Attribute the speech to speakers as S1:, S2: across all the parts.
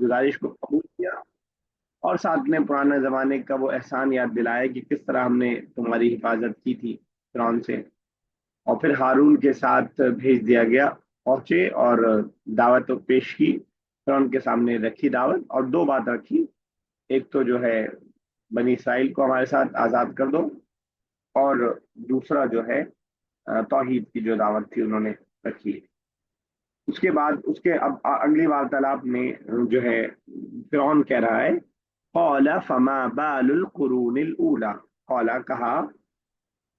S1: گزارش کو قبول کیا، اور ساتھ میں پرانے زمانے کا وہ احسان یاد دلایا کہ کس طرح ہم نے تمہاری حفاظت کی تھی فرعون سے۔ اور پھر ہارون کے ساتھ بھیج دیا گیا، پہنچے اور دعوت پیش کی، فرعون کے سامنے رکھی دعوت، اور دو بات رکھی، ایک تو جو ہے بنی اسرائیل کو ہمارے ساتھ آزاد کر دو، اور دوسرا جو ہے توحید کی جو دعوت تھی انہوں نے رکھی۔ اس کے بعد اس کے اب اگلی وارتالاب میں جو ہے فرعون کہہ رہا ہے قال فما بال القرون الاولى، قال کہا،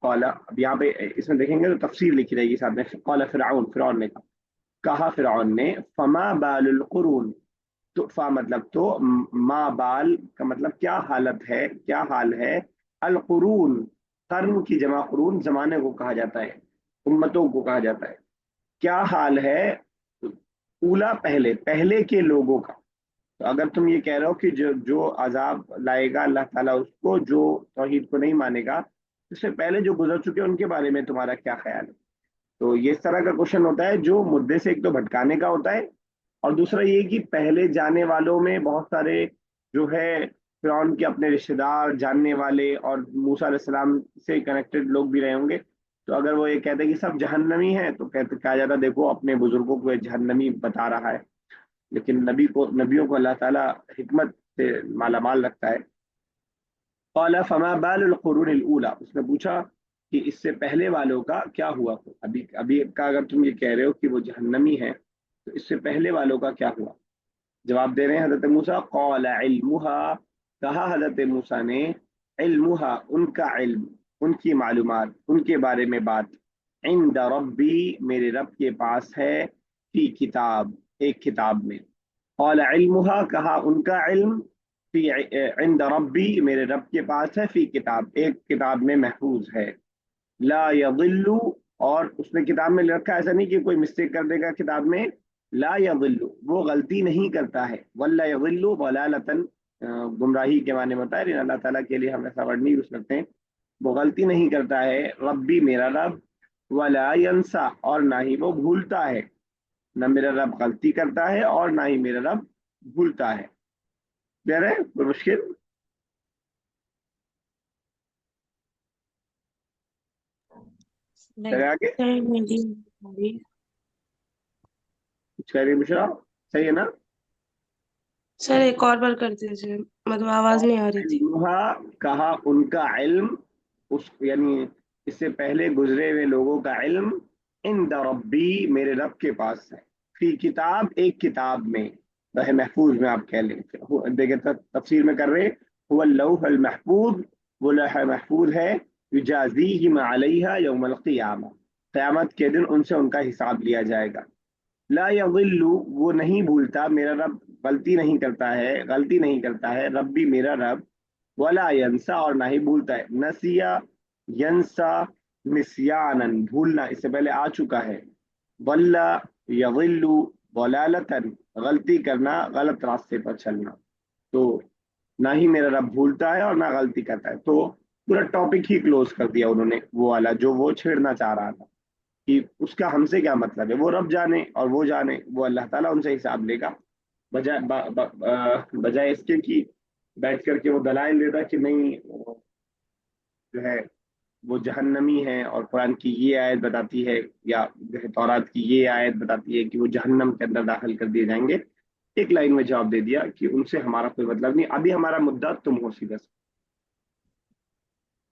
S1: قال اب یہاں پہ اس میں دیکھیں گے تو تفسیر لکھی رہے گی ساتھ میں، قال فرعون، فرعون نے کہا فرعون نے، فما بال القرون، تو فا مطلب تو، ما بال کا مطلب کیا حالت ہے، کیا حال ہے، القرون قرن کی جمع قرون زمانے کو کہا جاتا ہے، امتوں کو کہا جاتا ہے، کیا حال ہے اولا پہلے پہلے کے لوگوں کا۔ تو اگر تم یہ کہہ رہے ہو کہ جو جو عذاب لائے گا اللہ تعالیٰ اس کو، جو توحید کو نہیں مانے گا، اس سے پہلے جو گزر چکے ان کے بارے میں تمہارا کیا خیال ہے؟ تو یہ اس طرح کا کوشچن ہوتا ہے جو مدعے سے ایک تو بھٹکانے کا ہوتا ہے، اور دوسرا یہ کہ پہلے جانے والوں میں بہت سارے جو ہے فرعون کے اپنے رشتے دار، جاننے والے اور موسیٰ علیہ السلام سے کنیکٹڈ لوگ بھی رہے ہوں گے۔ تو اگر وہ یہ کہتے ہیں کہ سب جہنمی ہیں تو کہا جاتا دیکھو اپنے بزرگوں کو یہ جہنمی بتا رہا ہے، لیکن نبیوں کو اللہ تعالیٰ حکمت سے مالا مال رکھتا ہے۔ قال فما بال القرون الاولى، اس نے پوچھا کہ اس سے پہلے والوں کا کیا ہوا، ابھی ابھی کا اگر تم یہ کہہ رہے ہو کہ وہ جہنمی ہیں تو اس سے پہلے والوں کا کیا ہوا؟ جواب دے رہے ہیں حضرت موسیٰ، قال علمها، کہا حضرت موسیٰ نے، علمها ان کا علم، ان کی معلومات، ان کے بارے میں بات، عند ربی میرے رب کے پاس ہے، فی کتاب ایک کتاب میں، قال علمها کہا ان کا علم، فی عند ربی میرے رب کے پاس ہے، فی کتاب ایک کتاب میں محفوظ ہے، لا یضل، اور اس نے کتاب میں رکھا، ایسا نہیں کہ کوئی مسٹیک کر دے گا کتاب میں، لا یضل وہ غلطی نہیں کرتا ہے، ولا یضل ضلالۃ گمراہی کے معنی میں ہوتا ہے، لیکن اللہ تعالیٰ کے لیے ہم ایسا ورڈ نہیں یوز کرتے ہیں، وہ غلطی نہیں کرتا ہے ربی میرا رب، ولا ینسا اور نہ ہی وہ بھولتا ہے، نہ میرا رب غلطی کرتا ہے اور نہ ہی میرا رب بھولتا ہے۔ کلیئر ہے؟ کوئی مشکل؟
S2: نہیں
S1: چلے آگے،
S2: سر، میری
S1: کچھ کہہ رہی بشرا؟ صحیح ہے نا؟
S2: سر ایک اور بار کر دیجیے، مطلب آواز نہیں آ رہی تھی۔
S1: کہا ان کا علم، اس یعنی اس سے پہلے گزرے ہوئے لوگوں کا علم، عند ربی میرے رب کے پاس ہے، فی کتاب ایک کتاب میں، لوح محفوظ میں آپ کہہ لیں، دیکھیں تفسیر میں کر رہے، هو اللوح المحفوظ، وہ لوح محفوظ ہے، یجازیہم علیہا یوم القیامہ، قیامت کے دن ان سے ان کا حساب لیا جائے گا، لا یضل وہ نہیں بھولتا، میرا رب غلطی نہیں کرتا ہے، غلطی نہیں کرتا ہے، ربی میرا رب، ولا ینسا اور نہ ہی بھولتا ہے، نسیا ینسا نسیانن بھولنا اس سے پہلے آ چکا ہے، ضل یضل ضلالتن غلطی کرنا، غلط راستے پر چلنا، تو نہ ہی میرا رب بھولتا ہے اور نہ غلطی کرتا ہے، تو پورا ٹاپک ہی کلوز کر دیا انہوں نے، وہ والا جو وہ چھیڑنا چاہ رہا تھا کہ اس کا ہم سے کیا مطلب ہے، وہ رب جانے اور وہ جانے، وہ اللہ تعالیٰ ان سے حساب لے گا، بجائے اس کے کہ بیٹھ کر کے وہ دلائل دیتا کہ نہیں جو ہے وہ جہنمی ہے، اور قرآن کی یہ آیت بتاتی ہے، یا جو ہے تورات کی یہ آیت بتاتی ہے کہ وہ جہنم کے اندر داخل کر دیے جائیں گے، ایک لائن میں جواب دے دیا کہ ان سے ہمارا کوئی مطلب نہیں، ابھی ہمارا مدعا تم ہو سیدھا سا۔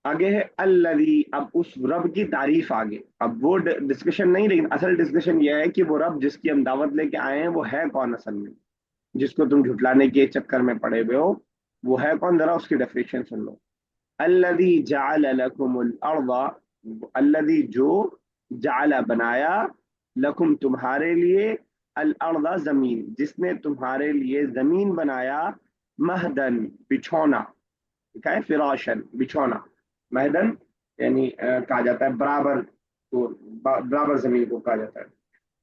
S1: آگے ہے الذی، اب اس رب کی تعریف آگے، اب وہ ڈسکشن نہیں، لیکن اصل ڈسکشن یہ ہے کہ وہ رب جس کی ہم دعوت لے کے آئے ہیں وہ ہے کون اصل میں، جس کو تم جھٹلانے کے چکر میں پڑے ہوئے ہو، وہ ہے کون، ذرا اس کی ڈیفینیشن سن لو۔ الذی جعل لکم الارض، الذی جو، جعل بنایا، لکم تمہارے لیے، الارض زمین، جس نے تمہارے لیے زمین بنایا، مہدن بچھونا، لکھا ہے فراشن بچھونا، مہدن یعنی کہا جاتا ہے برابر، تو برابر زمین کو کہا جاتا ہے،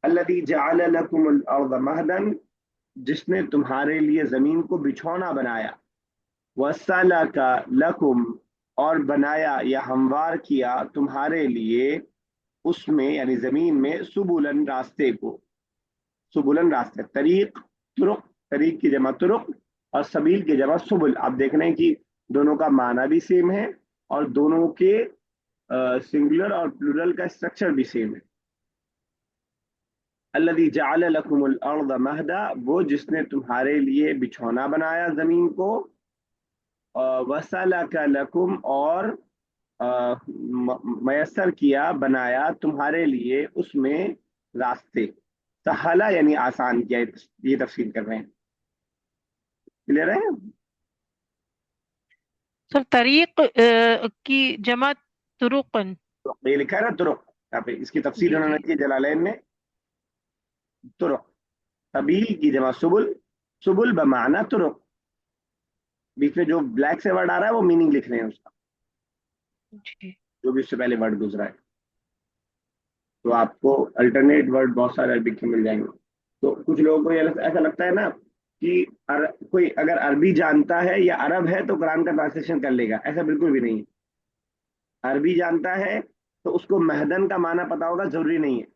S1: الذی جعل لکم الارض مہدن جس نے تمہارے لیے زمین کو بچھونا بنایا، وَسَلَكَ لَكُمْ اور بنایا یا ہموار کیا تمہارے لیے، اس میں یعنی زمین میں، سبلن راستے کو، سبلن راستے، طریق، طرق طریق کی جمع طرق اور سبیل کی جمع سبل. آپ دیکھ رہے ہیں کہ دونوں کا معنی بھی سیم ہے اور دونوں کے سنگولر اور پلورل کا اسٹرکچر بھی سیم ہے. الذی جعل لکم الارض مہدا, وہ جس نے تمہارے لیے بچھونا بنایا زمین کو, وسلک لکم, اور میسر کیا بنایا تمہارے لیے اس میں راستے. سہلا یعنی آسان کیا, یہ تفصیل کر رہے ہیں. کلیئر ہے؟
S3: سر طریق کی جمع طرقن.
S1: یہ لکھا ہے نا طرق, یہاں پہ اس کی تفصیل
S3: جی
S1: انہوں
S3: جی.
S1: نے کی جلالین نے. طرق, سبیل کی جمع سبل, سبل بمعنی طرق. بیچ میں جو بلیک سے ورڈ آ رہا ہے وہ میننگ لکھ رہے ہیں اس کا,
S3: جی.
S1: جو بھی اس سے پہلے ورڈ گزرا ہے. تو آپ کو الٹرنیٹ ورڈ بہت سارے عربی کے مل جائیں گے. تو کچھ لوگوں کو یہ ایسا لگتا ہے نا کہ کوئی اگر عربی جانتا ہے یا عرب ہے تو قرآن کا ٹرانسلیشن کر لے گا. ایسا بالکل بھی نہیں ہے. عربی جانتا ہے تو اس کو مہدن کا معنی پتا ہوگا ضروری نہیں ہے.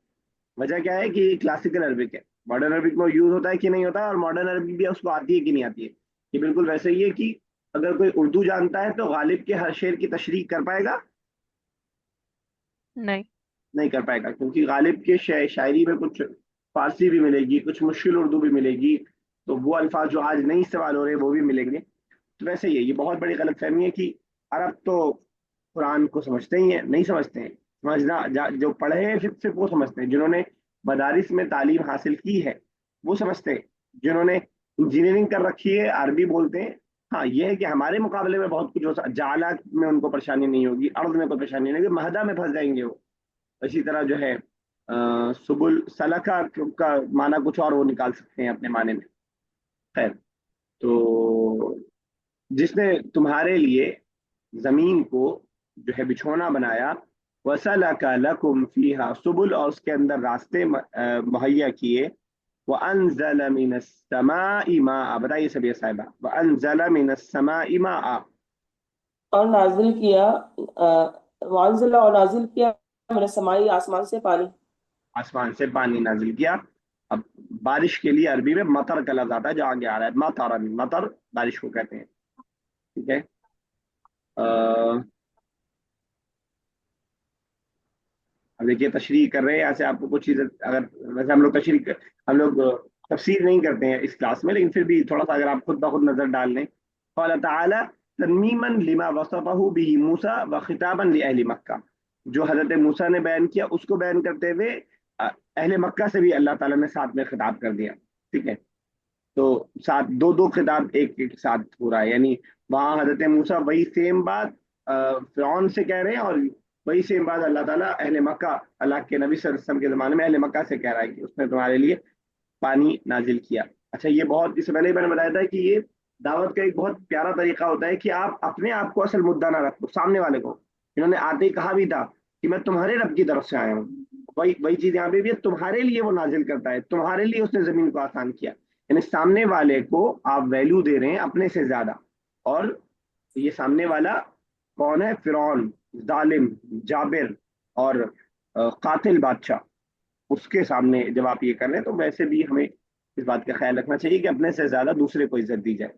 S1: وجہ کیا ہے کہ یہ کلاسیکل عربک ہے. ماڈرن عربک میں یوز ہوتا ہے کہ نہیں ہوتا ہے, اور ماڈرن عربک بھی اس کو آتی ہے کہ نہیں آتی ہے. یہ بالکل ویسے ہی ہے کہ اگر کوئی اردو جانتا ہے تو غالب کے ہر شعر کی تشریح کر پائے گا؟
S3: نہیں.
S1: نہیں کر پائے گا, کیونکہ غالب کے شاعری میں کچھ فارسی بھی ملے گی, کچھ مشکل اردو بھی ملے گی, تو وہ الفاظ جو آج نہیں استعمال ہو رہے وہ بھی ملیں گے. تو ویسے یہ بہت بڑی غلط فہمی ہے کہ عرب تو قرآن کو سمجھتے ہی ہیں. نہیں سمجھتے ہیں. سمجھنا جو پڑھے ہیں صرف وہ سمجھتے ہیں. جنہوں نے مدارس میں تعلیم حاصل کی ہے وہ سمجھتے ہیں. جنہوں نے انجینئرنگ کر رکھی ہے عربی بولتے ہیں. ہاں یہ ہے کہ ہمارے مقابلے میں بہت کچھ ہو جعلا میں ان کو پریشانی نہیں ہوگی, ارض میں کوئی پریشانی نہیں ہوگی, مہدا میں پھنس جائیں گے وہ. اسی طرح جو ہے سبل سلکا کا معنی کچھ اور وہ نکال سکتے ہیں اپنے معنی میں. خیر, تو جس نے تمہارے لیے زمین کو جو ہے بچھونا بنایا, وَسَلَكَ لَكُمْ فِيهَا سبل, اور اس کے اندر راستے مہیا کیے. وَأَنزَلَ مِنَ السَّمَاءِ مَاءً, بتائیے سب یہ صاحبہ, وَأَنزَلَ مِنَ السَّمَاءِ مَاءً,
S4: اور نازل کیا وانزل اور نازل کیا میں نے سمائی آسمان سے پانی.
S1: آسمان سے پانی نازل کیا. اب بارش کے لیے عربی میں مطر کا لفظ آتا ہے جو آگے آ رہا ہے. مطر, مطر بارش کو کہتے ہیں. ٹھیک ہے. اب دیکھیے تشریح کر رہے ہیں, ایسے آپ کو کچھ چیزیں اگر ویسے ہم لوگ تفسیر نہیں کرتے ہیں اس کلاس میں, لیکن پھر بھی تھوڑا سا اگر آپ خود بخود نظر ڈال لیں. قال تعالی ترمیما لما وصفه به موسى وخطابا لاهل مکہ, جو حضرت موسیٰ نے بیان کیا اس کو بیان کرتے ہوئے اہل مکہ سے بھی اللہ تعالیٰ نے ساتھ میں خطاب کر دیا. ٹھیک ہے. تو ساتھ دو دو خطاب ایک ساتھ ہو رہا ہے, یعنی وہاں حضرت موسیٰ وہی سیم بات فرعون سے کہہ رہے ہیں, اور وہی سیم بات اللہ تعالیٰ اہل مکہ, اللہ کے نبی صلی اللہ علیہ وسلم کے زمانے میں اہل مکہ سے کہہ رہا ہے کہ اس نے تمہارے لیے پانی نازل کیا. اچھا, یہ بہت اس سے پہلے میں نے بتایا تھا کہ یہ دعوت کا ایک بہت پیارا طریقہ ہوتا ہے کہ آپ اپنے آپ کو اصل مدعا نہ رکھو, سامنے والے کو. انہوں نے آتے ہی کہا بھی تھا کہ میں تمہارے رب کی طرف سے آیا ہوں. وہی چیز یہاں پہ بھی ہے, تمہارے لیے وہ نازل کرتا ہے, تمہارے لیے اس نے زمین کو آسان کیا. یعنی سامنے والے کو آپ ویلیو دے رہے ہیں اپنے سے زیادہ. اور یہ سامنے والا کون ہے؟ فرعون, ظالم, جابر اور قاتل بادشاہ. اس کے سامنے جب آپ یہ کر رہے ہیں تو ویسے بھی ہمیں اس بات کا خیال رکھنا چاہیے کہ اپنے سے زیادہ دوسرے کو عزت دی جائے.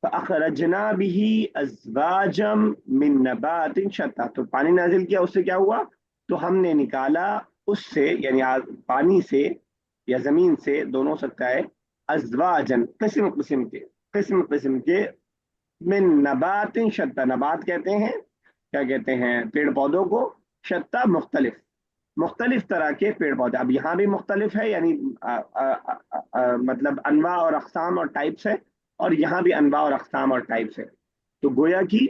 S1: فَأَخْرَجْنَا بِهِ أَزْوَاجًا مِّن نَبَاتٍ شَتَّىٰ, تو پانی نازل کیا, اس سے کیا ہوا؟ تو ہم نے نکالا اس سے, یعنی پانی سے یا زمین سے, دونوں ہو سکتا ہے, ازواجن قسم قسم کے, قسم قسم کے, من نبات شتّا, نبات کہتے ہیں کیا کہتے ہیں پیڑ پودوں کو, شتّا مختلف, مختلف طرح کے پیڑ پودے. اب یہاں بھی مختلف ہے, یعنی مطلب انواع اور اقسام اور ٹائپس ہے, اور یہاں بھی انواع اور اقسام اور ٹائپس ہے. تو گویا کی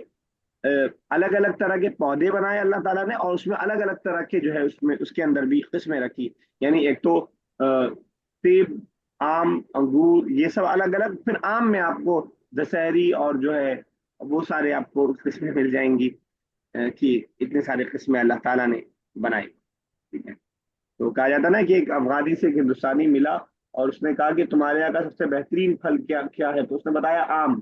S1: الگ الگ طرح کے پودے بنائے اللہ تعالیٰ نے, اور اس میں الگ الگ طرح کے جو ہے اس کے اندر بھی قسمیں رکھی. یعنی ایک تو سیب, آم, انگور, یہ سب الگ الگ. پھر آم میں آپ کو دسہری اور جو ہے وہ سارے آپ کو قسمیں مل جائیں گی کہ اتنے سارے قسمیں اللہ تعالیٰ نے بنائی. ٹھیک ہے. تو کہا جاتا نا کہ ایک افغانی سے ایک ہندوستانی ملا اور اس نے کہا کہ تمہارے یہاں کا سب سے بہترین پھل کیا ہے, تو اس نے بتایا آم.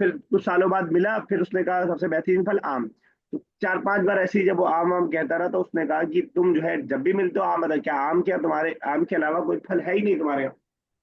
S1: پھر کچھ سالوں بعد ملا, پھر اس نے کہا سب سے بہترین پھل آم. تو چار پانچ بار ایسی جب وہ آم کہتا رہا تو اس نے کہا کہ تم جو ہے جب بھی ملتے ہو آم بتا, کیا آم کیا تمہارے آم کے علاوہ کوئی پھل ہے ہی نہیں تمہارے یہاں؟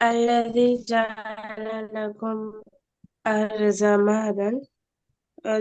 S2: الذي جعل لكم الأرض مهدا,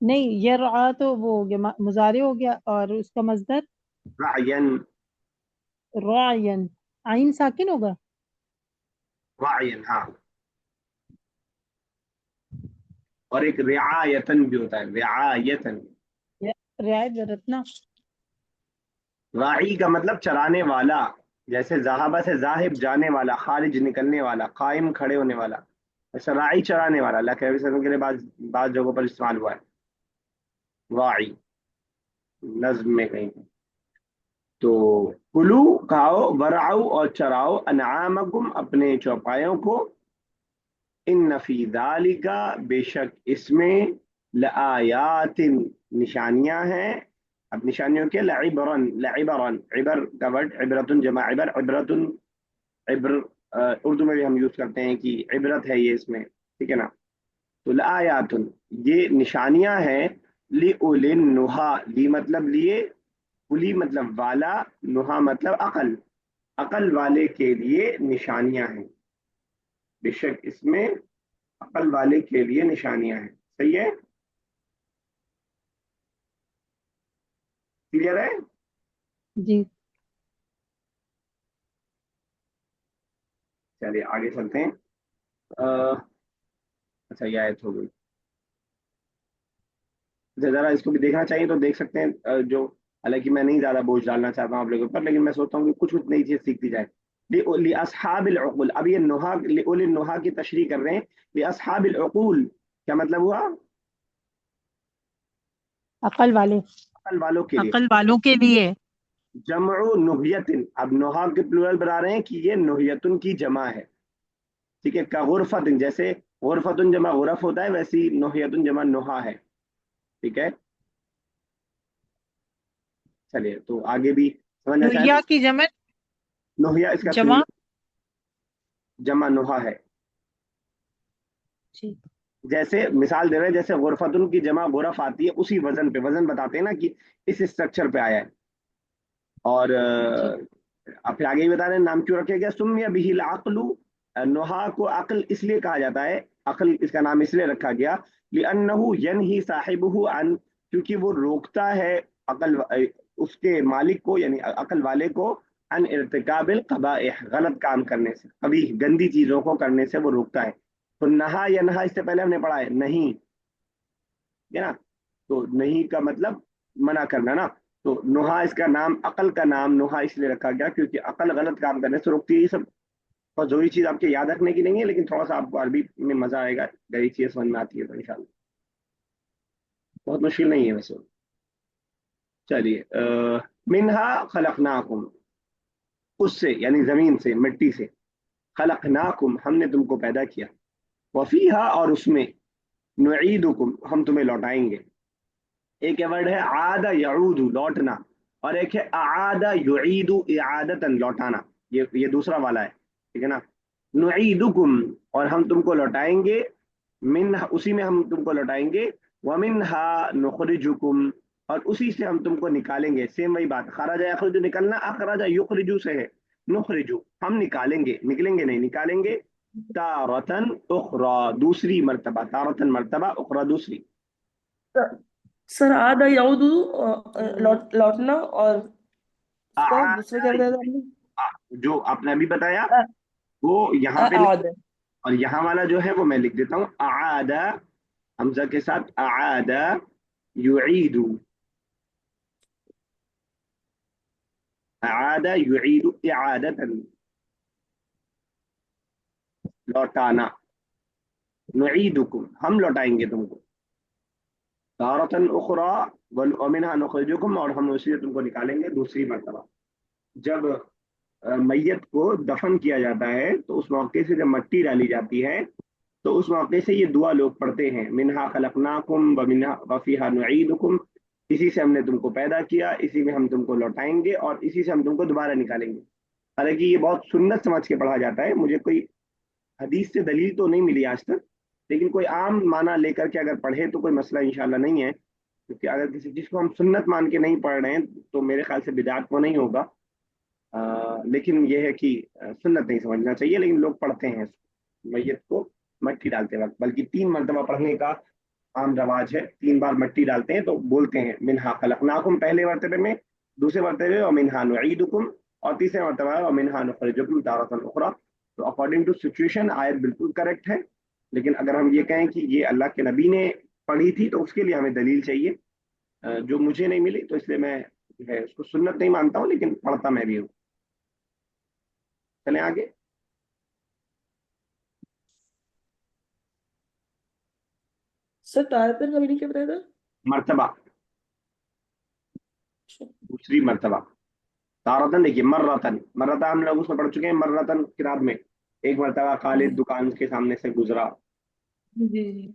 S3: نہیں یرعا تو وہ ہو گیا مضارع ہو گیا، اور اس کا مصدر
S1: رعین،
S3: راعین، عین ساکن ہوگا.
S1: رعین ہاں. اور ایک رعایتن بھی ہوتا ہے، رعایتن.
S3: رعایت برتنا.
S1: راعی کا مطلب چرانے والا، جیسے ذہابہ سے ذاہب جانے والا، خارج نکلنے والا، قائم کھڑے ہونے والا. ایسا راعی چرانے والا، اللہ کے نبی صلی اللہ علیہ وسلم کے لیے بعض جگہوں پر استعمال ہوا ہے راعی، نظم میں کہیں. تو کلو کھاؤ، ورعو اور چراؤ، انعامکم اپنے چوپایوں کو، ان فی ذالک بے شک اس میں، لآیات نشانیاں ہیں. اب نشانیوں کے لعبرن، لعبرن عبر کا ورڈ عبرتن جمع عبر، عبرتن عبر اردو میں بھی ہم یوز کرتے ہیں کہ عبرت ہے یہ اس میں، ٹھیک ہے نا. تو لآیات یہ نشانیاں ہیں، لأولی النہا، لی مطلب لیے، اولی مطلب والا، نہا مطلب عقل، عقل والے کے لیے نشانیاں ہیں. بے شک اس میں عقل والے کے لیے نشانیاں ہیں. صحیح ہے، کلیئر ہے.
S3: جی.
S1: چلیے آگے چلتے ہیں. اچھا یہ آیت ہو گئی. ذرا اس کو بھی دیکھنا چاہیے تو دیکھ سکتے ہیں. جو حالانکہ میں نہیں زیادہ بوجھ ڈالنا چاہتا ہوں آپ لوگوں پر، لیکن میں سوچتا ہوں کہ کچھ نئی چیز سیکھتی جائے. لاصحاب العقول، اب یہ نہا لأولی النہا کی تشریح کر رہے ہیں. لاصحاب العقول کیا مطلب ہوا؟
S3: عقل والے.
S1: عقل والوں کے لیے.
S3: عقل والوں کے لیے.
S1: جمع نہیتن، اب نہا کے پلورل بنا رہے ہیں کہ یہ نہیتن کی جمع ہے. ٹھیک ہے، کا غرفتن، جیسے غرفتن جمع غرف ہوتا ہے ویسی نہیتن جمع نہا ہے. ٹھیک ہے، چلیے تو آگے بھی سمجھنا چاہیں
S3: نویا کی جمع
S1: نہیا اس کا
S3: جمع.
S1: جمع نہا ہے.
S3: جی.
S1: جیسے مثال دے رہے ہیں، جیسے غرفتن کی جمع غرف آتی ہے، اسی وزن پہ، وزن بتاتے ہیں نا کہ اس اسٹرکچر پہ آیا ہے. اور
S3: جی.
S1: اب پھر آگے ہی بتا رہے ہیں نام کیوں رکھے گیا، سمی به العقل، نہا کو عقل اس لیے کہا جاتا ہے، عقل اس کا نام اس لیے رکھا گیا، لأنه ينهي صاحبه عن، کیونکہ وہ روکتا ہے عقل اس کے مالک کو یعنی عقل والے کو، عن ارتکاب القبائح، غلط کام کرنے سے، قبیح گندی چیزوں کو کرنے سے وہ روکتا ہے. تو نہا ینہا اس سے پہلے ہم نے پڑھا ہے نہیں، ہے نا. تو نہیں کا مطلب منع کرنا نا. تو نہا اس کا نام، عقل کا نام نہا اس لیے رکھا گیا کیونکہ عقل غلط کام کرنے سے روکتی ہے. یہ سب بہت ضروری چیز آپ کے یاد رکھنے کی نہیں ہے، لیکن تھوڑا سا آپ کو عربی میں مزہ آئے گا، گہری چیز سمجھ میں آتی ہے تو انشاءاللہ بہت مشکل نہیں ہے ویسے. چلیے منہا خلقناکم، اس سے یعنی زمین سے، مٹی سے، خلقناکم ہم نے تم کو پیدا کیا، وفیہا اور اس میں، نعیدکم ہم تمہیں لوٹائیں گے. ایک ورڈ ہے عاد یعود لوٹنا، اور ایک ہے اعاد یعید اعادتن لوٹانا، یہ دوسرا والا ہے. ٹھیک ہے نا. نعیدکم اور ہم تم کو لوٹائیں گے، من اسی میں ہم تم کو لوٹائیں گے، ومنہا نخرجکم اور اسی سے ہم تم کو نکالیں گے. سیم وہی بات، خرج یخرج نکلنا، اخرج یخرجو سے ہے، نخرجو ہم نکالیں گے، نکلیں گے نہیں، نکالیں گے، تارتن اخرى دوسری مرتبہ، تارتن مرتبہ، اخرى دوسری.
S4: سر آدھا یعود لوٹنا، اور اس کا دوسرا کیا بتایا تھا آپ نے؟
S1: جو آپ نے ابھی بتایا وہ یہاں پہ
S4: اعاد.
S1: اور یہاں والا جو ہے وہ میں لکھ دیتا ہوں، اعاد حمزہ کے ساتھ، اعاد یعید، اعاد یعید اعادتا لوٹانا، نعیدکم ہم لوٹائیں گے تم کو، تارتن اخرى ومنها نخرجکم اور ہم اسی سے تم کو نکالیں گے دوسری مرتبہ. جب میت کو دفن کیا جاتا ہے تو اس موقع سے جب مٹی ڈالی جاتی ہے تو اس موقع سے یہ دعا لوگ پڑھتے ہیں، منہا خلقناکم وفیہا نعیدکم، اسی سے ہم نے تم کو پیدا کیا، اسی میں ہم تم کو لوٹائیں گے اور اسی سے ہم تم کو دوبارہ نکالیں گے. حالانکہ یہ بہت سنت سمجھ کے پڑھا جاتا ہے، مجھے کوئی حدیث سے دلیل تو نہیں ملی آج تک، لیکن کوئی عام معنی لے کر کے اگر پڑھے تو کوئی مسئلہ انشاءاللہ نہیں ہے. کیونکہ اگر کسی چیز کو ہم سنت مان کے نہیں پڑھ رہے ہیں تو میرے خیال سے بدعت کو نہیں ہوگا. لیکن یہ ہے کہ سنت نہیں سمجھنا چاہیے، لیکن لوگ پڑھتے ہیں میت کو مٹی ڈالتے وقت، بلکہ 3 مرتبہ پڑھنے کا عام رواج ہے 3 بار مٹی ڈالتے ہیں تو بولتے ہیں منہا خلقناکم پہلے مرتبے میں، دوسرے مرتبے میں ومنہا نعیدکم، اور تیسرے مرتبہ ہے ومنہا نخرجکم تارۃ اخری. تو اکارڈنگ ٹو سچویشن آیت بالکل کریکٹ ہے، لیکن اگر ہم یہ کہیں کہ یہ اللہ کے نبی نے پڑھی تھی تو اس کے لیے ہمیں دلیل چاہیے، جو مجھے نہیں ملی، تو اس لیے میں جو ہے اس کو سنت نہیں مانتا ہوں، لیکن پڑھتا میں بھی ہوں. چلیں آگے.
S4: سر تارتن کا میننگ کیا بتایا تھا؟
S1: مرتبہ،
S4: اچھا.
S1: دوسری مرتبہ. تارتن دیکھیے مرتن، مرتن ہم لوگ اس میں پڑھ چکے ہیں، مرتن کتاب میں ایک مرتبہ خالد دکان کے سامنے سے گزرا.
S4: جی جی.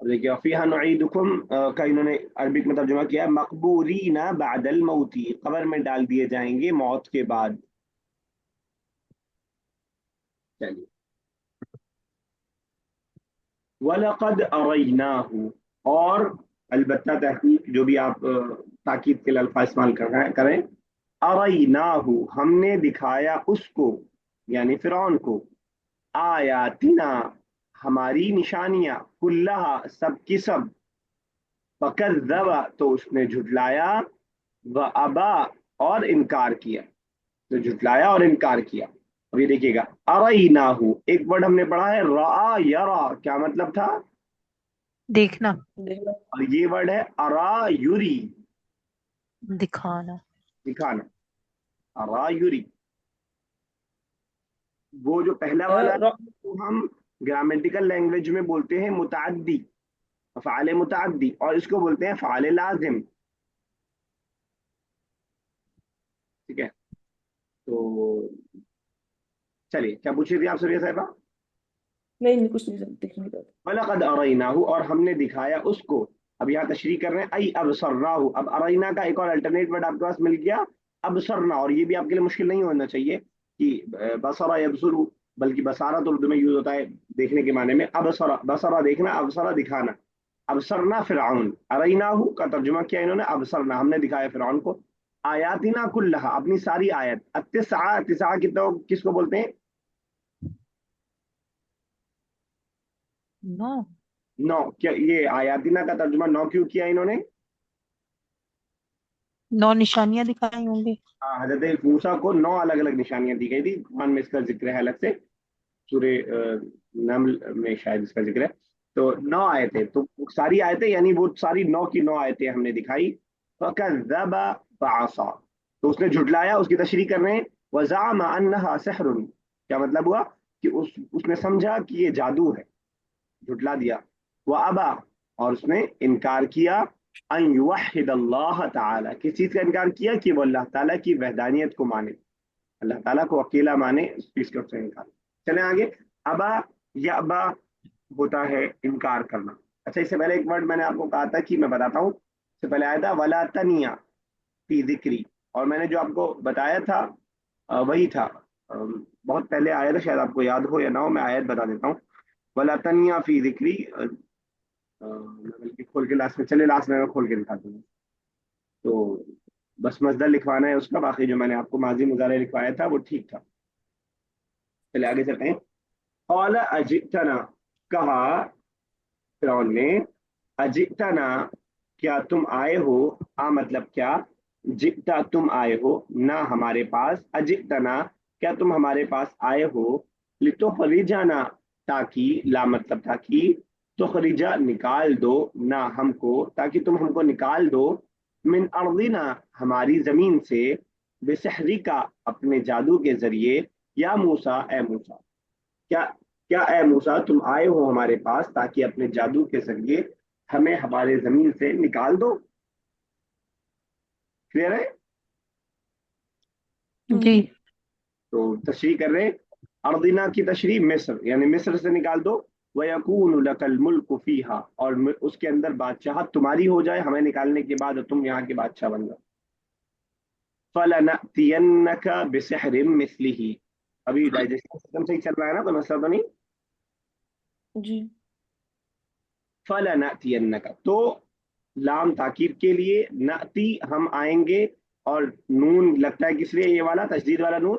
S1: اور دیکھیے فیہا نعیدکم کا انہوں نے عربک میں ترجمہ کیا ہے مقبورین بعد الموت، قبر میں ڈال دیے جائیں گے موت کے بعد. چلیے. وَلَقَدْ أَرَيْنَاهُ، اور البتہ تحقیق جو بھی آپ تاکید کے الفاظ استعمال کریں، أَرَيْنَاهُ ہم نے دکھایا اس کو، یعنی فرعون کو، آیاتنا ہماری نشانیاں، کلہا سب کی سب، فَكَذَّبَ تو اس نے جھٹلایا، وَأَبَى اور انکار کیا. تو جھٹلایا اور انکار کیا. اب یہ دیکھیے گا اریناہو، ایک ورڈ ہم نے پڑھا ہے را یرا، کیا مطلب تھا؟
S3: دیکھنا،
S4: دیکھنا.
S1: اور یہ ورڈ ہے ارا یوری،
S3: دکھانا.
S1: دکھانا. ارا یوری، وہ جو پہلا والا
S4: را-
S1: تو ہم گرامیٹیکل لینگویج میں بولتے ہیں متعدی، فعال متعدی، اور اس کو بولتے ہیں فعال لازم. ٹھیک ہے. تو چلیے کیا پوچھ رہی تھی آپ سب صاحبہ؟
S4: نہیں نہیں کچھ نہیں سر، دیکھنے کا.
S1: وَلَقَدْ أَرَيْنَاهُ اور ہم نے دکھایا اس کو. اب یہاں تشریح کر رہے ہیں ای ابصرناہ، اب ارائنا کا ایک اور الٹرنیٹ ورڈ آپ کے پاس مل گیا ابصرنا، اور یہ بھی آپ کے لیے مشکل نہیں ہونا چاہیے کہ بصرا یبصر، بلکہ بصارت اردو میں یوز ہوتا ہے دیکھنے کے معنی میں. ابصرا بصرا دیکھنا، ابصرا دکھانا. ابصرنا فرعون، اریناہ کا ترجمہ کیا انہوں نے ابصرنا، ہم نے دکھایا فرعون کو، آیاتنا کلہا اپنی ساری آیت. التسعہ، تسعہ کس کو بولتے ہیں؟
S3: نو.
S1: نو. کیا یہ آیاتنا کا ترجمہ نو کیوں کیا انہوں نے؟
S3: 9 نشانیاں دکھائی ہوں گی.
S1: حضرت موسیٰ کو 9 الگ الگ نشانیاں دی گئی تھی، قرآن میں اس کا ذکر ہے الگ سے، سورہ نمل میں شاید اس کا ذکر ہے. تو 9 آیتیں، تو ساری آیتیں یعنی وہ ساری 9 کی 9 آیتیں ہم نے دکھائی. فَكَذَّبَ فَعَصَىٰ تو اس نے جھٹلایا، اس کی تشریح کر رہے ہیں. وَزَعَمَ أَنَّهَا سِحْرٌ کیا مطلب ہوا کہ اس نے سمجھا کہ یہ جادو ہے، جھٹلا دیا. وَأَبَى اور اس نے انکار کیا، ان یوحد اللہ تعالی، کس چیز کا انکار کیا؟ کہ وہ اللہ تعالیٰ کی وحدانیت کو مانے، اللہ تعالیٰ کو اکیلا مانے، اس چیز کا انکار. چلیں آگے. ابا یا ابا ہوتا ہے انکار کرنا. اچھا، اس سے پہلے ایک ورڈ میں نے آپ کو کہا تھا کہ میں بتاتا ہوں، اس سے پہلے آیا تھا ولا تنیا فی ذکری، اور میں نے جو آپ کو بتایا تھا وہی تھا، بہت پہلے آیا تھا، شاید آپ کو یاد ہو یا نہ ہو، میں آیت بتا دیتا ہوں. ولا تنیا فی ذکری، بلکہ کھول کے لاسٹ میں، چلے لاسٹ میں کھول کے دکھاتا ہوں. تو بس مصدر لکھوانا ہے اس کا، باقی جو میں نے آپ کو ماضی مضارع لکھوایا تھا وہ ٹھیک تھا. چلے آگے چلتے ہیں. قال اجئتنا، کہا فرعون نے، اجئتنا کیا تم آئے ہو، مطلب کیا، جئتا تم آئے ہو، نہ ہمارے پاس، اجئتنا کیا تم ہمارے پاس آئے ہو، لتخرجنا تاکہ، لا مطلب تاکہ، تخرجا نکال دو، نہ ہم کو، تاکہ تم ہم کو نکال دو، من ارضنا ہماری زمین سے، بسحرکا اپنے جادو کے ذریعے، یا موسیٰ اے موسیٰ، کیا کیا اے موسیٰ تم آئے ہو ہمارے پاس تاکہ اپنے جادو کے ذریعے ہمیں ہمارے زمین سے نکال دو. کلیئر ہے؟
S3: جی.
S1: تو تشریح کر رہے ہیں، ارضنا کی تشریح مصر، یعنی مصر سے نکال دو. وَيَكُونُ لَكَ الْمُلْكُ فِيهَا اور اس کے اندر بادشاہت تمہاری ہو جائے ہمیں نکالنے کے بعد، اور تم یہاں کے بادشاہ بن جاؤ. فَلَنَأْتِيَنَّكَ بِسِحْرٍ مِثْلِهِ، ابھی ڈائجسشن سسٹم صحیح چل رہا ہے نا، کوئی مسئلہ تو نہیں؟
S4: جی.
S1: فَلَنَأْتِيَنَّكَ تو لام تاکید کے لیے، نأتی ہم آئیں گے، اور نون لگتا ہے کس لیے یہ والا تشدید والا نون؟